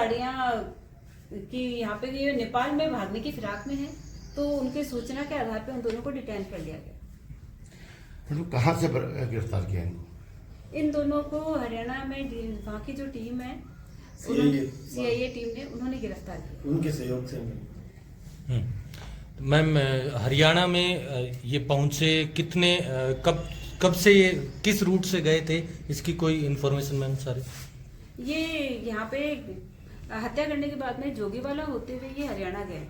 गाड़ियां कि यहाँ पे ये नेपाल में भागने की फिराक में है, तो उनके सूचना के आधार पे उन दोनों को डिटेन कर लिया गया। कहाँ से गिरफ्तार किया इनको? इन दोनों को हरियाणा में वहाँ की जो टीम है CIA टीम ने उन्होंने गिरफ्तार किया, उनके सहयोग से। मैम, हरियाणा में ये पहुंचे कितने कब से, ये किस रूट से गए थे, इसकी कोई इन्फॉर्मेशन मैम? सारे ये यहाँ पे हत्या करने के बाद में जोगीवाला होते हुए ये हरियाणा गए।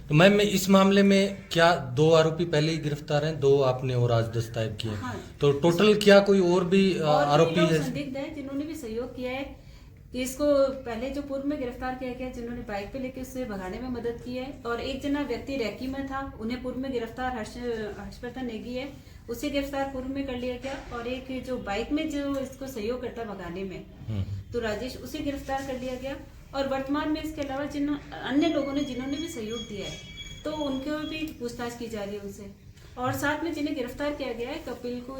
तो मैम, इस मामले में क्या 2 आरोपी पहले ही गिरफ्तार हैं, 2 आपने और आज दस्तयाब किए? हाँ। तो टोटल क्या कोई और भी आरोपी है? संदिग्ध है जिन्होंने भी सहयोग किया है कि इसको पहले जो पूर्व में गिरफ्तार किया गया, जिन्होंने बाइक पे लेके उससे भगाने में मदद की है, और एक जना व्यक्ति रैकी में था, उन्हें पूर्व में गिरफ्तार हर्षवर्धन नेगी है, उसे गिरफ्तार पूर्व में कर लिया गया। और एक जो बाइक में जो इसको सहयोग करता भगाने में, तो राजेश, उसे गिरफ्तार कर लिया गया। और वर्तमान में इसके अलावा जिन अन्य लोगों ने जिन्होंने भी सहयोग दिया है, तो उनको भी पूछताछ की जा रही है उनसे। और साथ में जिन्हें गिरफ्तार किया गया है कपिल को,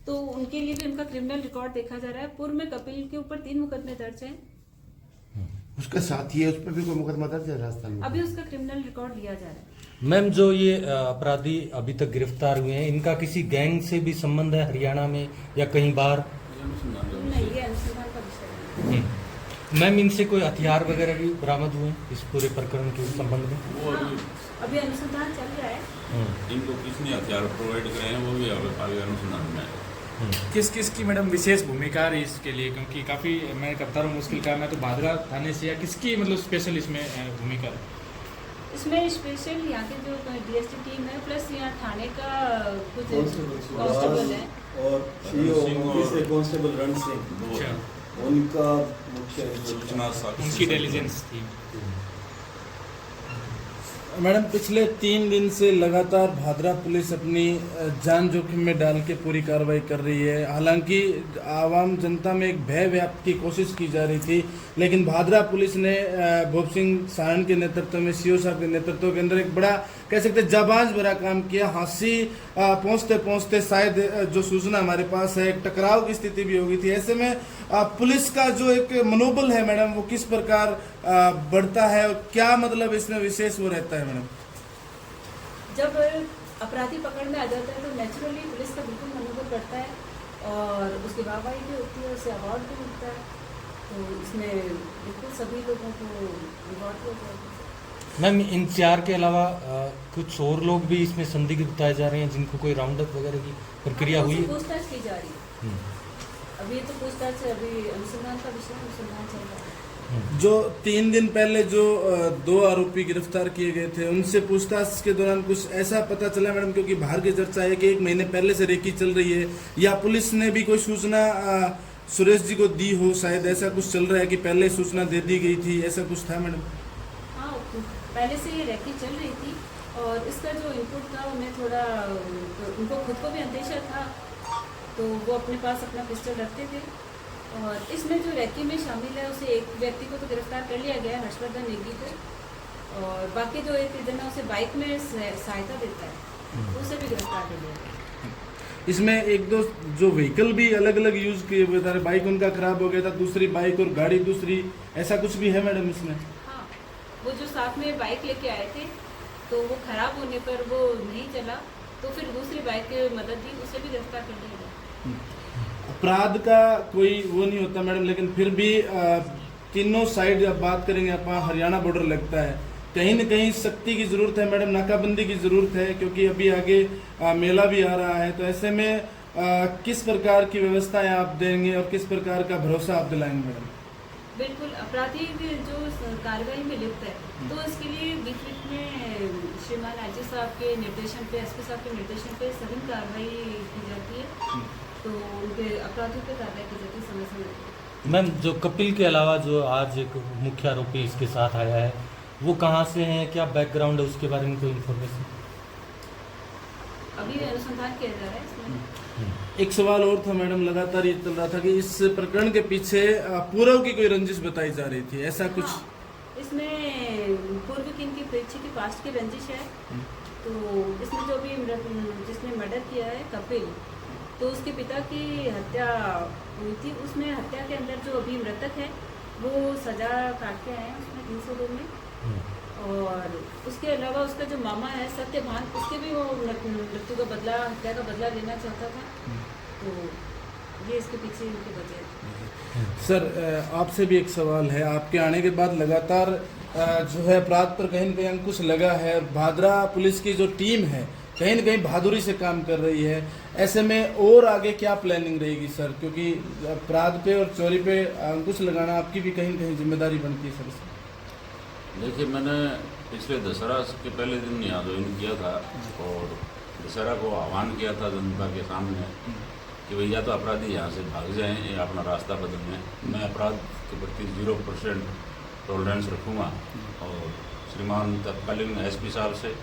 तो उनके लिए भी उनका क्रिमिनल रिकॉर्ड देखा जा रहा है। पूर्व में कपिल के ऊपर 3 मुकदमे दर्ज हैं। उसका साथी है, उस पर भी कोई मुकदमा दर्ज है राजस्थान में? अभी उसका क्रिमिनल रिकॉर्ड लिया जा रहा है। मैम, जो ये अपराधी अभी तक गिरफ्तार हुए हैं, इनका किसी गैंग से भी संबंध है हरियाणा में या कहीं बाहर? नहीं, ये अनुसंधान का विषय है। मैम, इनसे कोई हथियार वगैरह भी बरामद हुए इस पूरे प्रकरण के संबंध में? अभी अनुसंधान चल रहा है। इनको किसने हथियार प्रोवाइड करे हैं वो भी आगे अनुसंधान में है। किस किस की मैडम विशेष भूमिका रही इसके लिए, क्योंकि काफ़ी मैं करता हूँ मुश्किल काम है, तो भादरा थाने से या किसकी मतलब स्पेशल इसमें भूमिका है? इसमें स्पेशल यहाँ की जो DST टीम है, प्लस यहाँ थाने का कुछ कांस्टेबल है, और कांस्टेबल रण सिंह, उनका मुख्य सूचना उनकी इंटेलिजेंस थी। मैडम, पिछले 3 दिन से लगातार भादरा पुलिस अपनी जान जोखिम में डाल के पूरी कार्रवाई कर रही है। हालांकि आवाम जनता में एक भय व्याप्त की कोशिश की जा रही थी, लेकिन भादरा पुलिस ने भूप सिंह सारण के नेतृत्व में, CO साहब के नेतृत्व के अंदर एक बड़ा, कह सकते जाबाज भरा काम किया। हांसी पहुंचते पहुंचते शायद जो सूचना हमारे पास है, एक टकराव की स्थिति भी हो गई थी। ऐसे में पुलिस का जो एक मनोबल है मैडम, वो किस प्रकार बढ़ता है और क्या मतलब इसमें विशेष वो रहता है मैडम? जब अपराधी पकड़ में आ जाता है तो नेचुरली पुलिस का बिल्कुल मनोबल बढ़ता है, और उसकी वाहवाही भी होती है, उसे अवार्ड भी मिलता है, तो इसमें बिल्कुल सभी लोगों को रिवॉर्ड हो जाएगा। मैम, इन 4 के अलावा कुछ और लोग भी इसमें संदिग्ध बताए जा रहे हैं, जिनको कोई राउंड अप वगैरह की प्रक्रिया हुई है? पूछताछ की जा रही है। अभी तो पूछताछ, अभी अनुसंधान का विषय, अनुसंधान चल रहा है। जो 3 दिन पहले जो 2 आरोपी गिरफ्तार किए गए थे, उनसे पूछताछ के दौरान कुछ ऐसा पता चला मैडम, क्योंकि बाहर की चर्चा है कि 1 महीने पहले से रेकी चल रही है, या पुलिस ने भी कोई सूचना सुरेश जी को दी हो, शायद ऐसा कुछ चल रहा है कि पहले सूचना दे दी गई थी, ऐसा कुछ था मैडम? हाँ, पहले से ये रेकी चल रही थी, और इसका जो इनपुट था उन्हें थोड़ा, उनको खुद को भी अंदेशा था, तो वो अपने पास अपना पिस्टल रखते थे। और इसमें जो रेकी में शामिल है, उसे एक व्यक्ति को तो गिरफ्तार कर लिया गया है, हर्षवर्धन नेगी को, और बाकी जो एक जना उसे बाइक में सहायता देता है, उसे भी गिरफ्तार कर लिया गया। इसमें 1-2 जो व्हीकल भी अलग अलग यूज किए हुए थे, बाइक उनका खराब हो गया था, दूसरी बाइक और गाड़ी दूसरी, ऐसा कुछ भी है मैडम इसमें? हाँ, वो जो साथ में बाइक लेके आए थे, तो वो खराब होने पर वो नहीं चला, तो फिर दूसरी बाइक की मदद दी, उसे भी गिरफ्तार कर लिया गया। अपराध का कोई वो नहीं होता मैडम, लेकिन फिर भी तीनों साइड जब बात करेंगे, अपना हरियाणा बॉर्डर लगता है, कहीं न कहीं सख्ती की जरूरत है मैडम, नाकाबंदी की जरूरत है, क्योंकि अभी आगे मेला भी आ रहा है। तो ऐसे में किस प्रकार की व्यवस्थाएं आप देंगे और किस प्रकार का भरोसा आप दिलाएंगे मैडम? बिल्कुल, अपराधी जो कार्रवाई में लिप्त है, तो इसके लिए बीच बीच में श्रीमान IG साहब के निर्देशन पे, SP साहब के निर्देशन पे सघन कार्रवाई की जाती है, तो उनके अपराधियों पे कार्रवाई की जाती है समय समय। मैम, जो कपिल के अलावा जो आज एक मुख्य आरोपी इसके साथ आया है, वो कहाँ से है, क्या बैकग्राउंड है, उसके बारे में कोई इन्फॉर्मेशन? अभी अनुसंधान किया जा रहा है इसमें। एक सवाल और था मैडम, लगातार ये चल रहा था कि इस प्रकरण के पीछे पूर्व की कोई रंजिश बताई जा रही थी, ऐसा कुछ? हाँ, इसमें पूर्व की इनकी प्रेक्षी की पास्ट की रंजिश है, तो इसमें जो भी जिसने मर्डर किया है कपिल, तो उसके पिता की हत्या हुई थी, उसमें हत्या के अंदर जो अभी मृतक है, वो सजा काट के आए हैं उसमें 302 में। और उसके अलावा उसका जो मामा है सत्यभान, उसके भी वो मृत्यु का बदला, हत्या का बदला लेना चाहता था। तो ये इसके पीछे इनके वजह है। सर आपसे भी एक सवाल है, आपके आने के बाद लगातार जो है अपराध पर कहीं न कहीं अंकुश लगा है। भादरा पुलिस की जो टीम है कहीं न कहीं बहादुरी से काम कर रही है, ऐसे में और आगे क्या प्लानिंग रहेगी सर? क्योंकि अपराध पे और चोरी पे अंकुश लगाना आपकी भी कहीं न कहीं जिम्मेदारी बनती है सर। देखिए, मैंने पिछले दशहरा के पहले दिन यहाँ ज्वाइन किया था और दशहरा को आह्वान किया था जनता के सामने कि भैया तो अपराधी यहाँ से भाग जाएं या अपना रास्ता बदल लें। मैं अपराध के प्रति 0% टॉलरेंस रखूँगा। और श्रीमान तत्कालीन एसपी साहब से,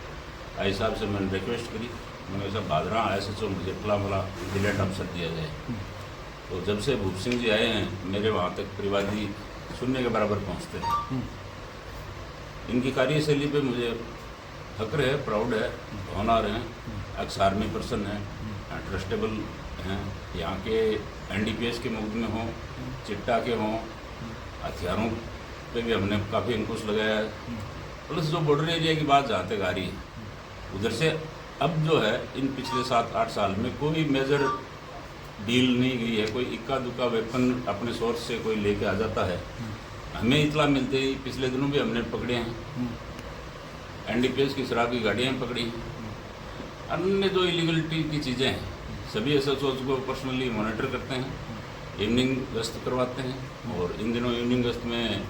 आई साहब से मैंने रिक्वेस्ट करी, मैंने कहा भादरा SHO मुझे फला डिलेट अफसर दिया जाए। तो जब से भूप सिंह जी आए हैं मेरे वहाँ तक परिवादी शून्य के बराबर पहुँचते हैं। इनकी कार्यशैली पे मुझे फक्र है, प्राउड है, ऑनर है। एक्स आर्मी पर्सन है, ट्रस्टेबल हैं। यहाँ के NDPS के मुकदमे हों, चिट्टा के हों, हथियारों पे भी हमने काफ़ी अंकुश लगाया है। प्लस जो बॉर्डर एरिया की बात जहाँ तक आ रही है, उधर से अब जो है इन पिछले 7-8 साल में कोई मेजर डील नहीं गई है। कोई इक्का दुक्का वेपन अपने सोर्स से कोई लेके आ जाता है। हमें इतला मिलते ही पिछले दिनों भी हमने पकड़े हैं। NDPS की शराब की गाड़ियाँ पकड़ी हैं। अन्य जो इलीगलिटी की चीज़ें हैं सभी SHOs को पर्सनली मॉनिटर करते हैं, इवनिंग गश्त करवाते हैं। और इन दिनों इवनिंग गश्त में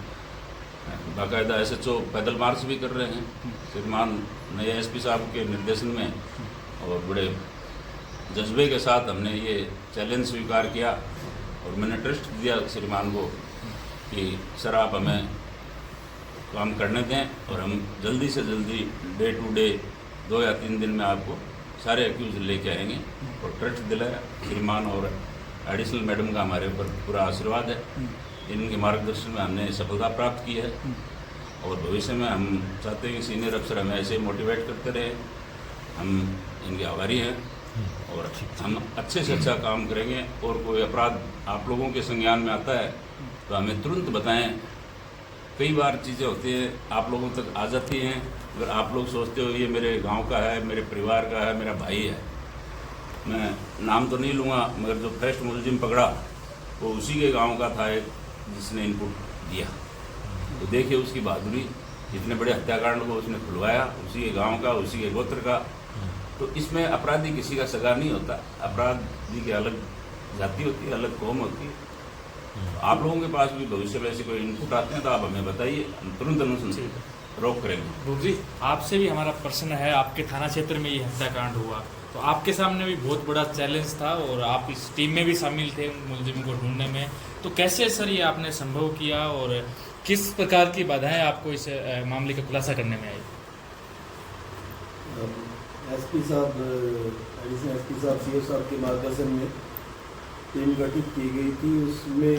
बाकायदा SHO पैदल मार्च भी कर रहे हैं श्रीमान नए SP साहब के निर्देशन में। और बड़े जज्बे के साथ हमने ये चैलेंज स्वीकार किया और मैंने ट्रस्ट दिया श्रीमान को कि सर आप हमें काम करने दें और हम जल्दी से जल्दी डे टू डे 2 या 3 दिन में आपको सारे एक्यूज लेके आएंगे। और ट्रस्ट दिलाया श्रीमान और एडिशनल मैडम का हमारे ऊपर पूरा आशीर्वाद है। इनके मार्गदर्शन में हमने सफलता प्राप्त की है और भविष्य में हम चाहते हैं कि सीनियर अफसर हमें ऐसे मोटिवेट करते रहे। हम इनके आभारी हैं और हम अच्छे से अच्छा काम करेंगे। और कोई अपराध आप लोगों के संज्ञान में आता है तो हमें तुरंत बताएं। कई बार चीज़ें होती हैं आप लोगों तक आ जाती हैं, अगर आप लोग सोचते हो ये मेरे गांव का है, मेरे परिवार का है, मेरा भाई है, मैं नाम तो नहीं लूँगा, मगर जो फर्स्ट मुलजिम पकड़ा वो उसी के गांव का था एक जिसने इनपुट दिया। तो देखिए उसकी बहादुरी, इतने बड़े हत्याकांड को उसने खुलवाया, उसी के गाँव का, उसी के गोत्र का। तो इसमें अपराधी किसी का सगा नहीं होता। अपराधी की अलग जाति होती है, अलग कौम होती है। आप लोगों के पास भी भविष्य में ऐसे कोई इनपुट आते हैं तो आप हमें बताइए, हम तुरंत अनुसंधान रोक करेंगे। भूप जी, आपसे भी हमारा प्रश्न है, आपके थाना क्षेत्र में ये हत्याकांड हुआ तो आपके सामने भी बहुत बड़ा चैलेंज था और आप इस टीम में भी शामिल थे मुलजिम को ढूंढने में। तो कैसे सर ये आपने संभव किया और किस प्रकार की बाधाएं आपको इस मामले का खुलासा करने में आई? SP साहब, एडिशनल SP साहब, CO साहब के मार्गदर्शन में टीम गठित की गई थी। उसमें